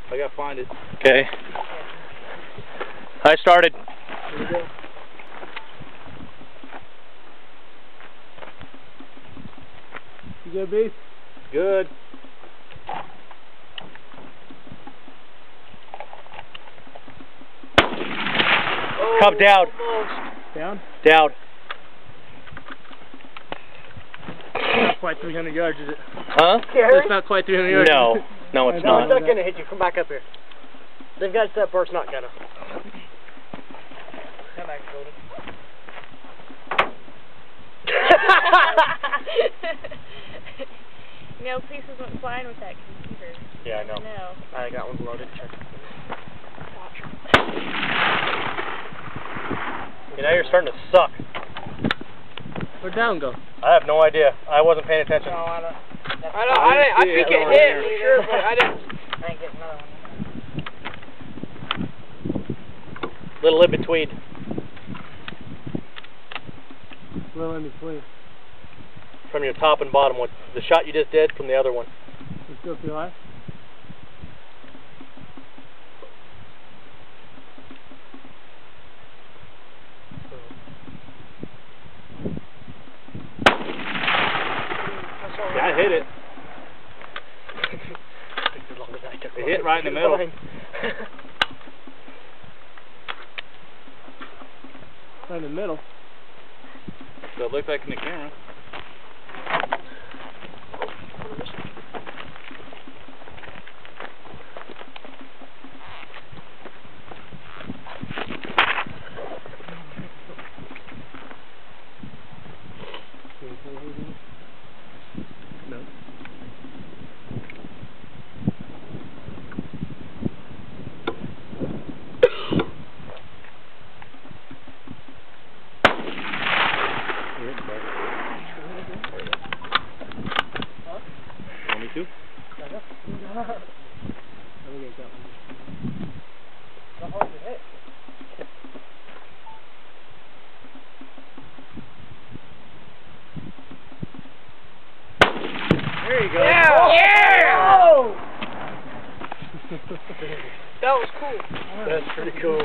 I gotta find it. Okay. I started. Here we go. You good, Beef? Good. Oh, Come down. Almost. Down? Down. Not quite 300 yards, is it? Huh? It's not quite 300 yards. No. No, it's No, not. it's not gonna hit you. Come back up here. They've got that part's not gonna. Come back, Golden. No, pieces went flying with that computer. Yeah, I know. No. I got one loaded. Check. You know, you're starting to suck. Where'd down go? I have no idea. I wasn't paying attention. No, I don't. I think it hit for sure, but I didn't. I ain't getting another one. Little in between. A little in between. From your top and bottom one. The shot you just did from the other one. You still feel high? Yeah, I hit it. It hit right in the middle. Right in the middle. So it looked like in the camera. No. Want me to? There you go. Yeah! Yeah! Oh! That was cool. That's pretty cool.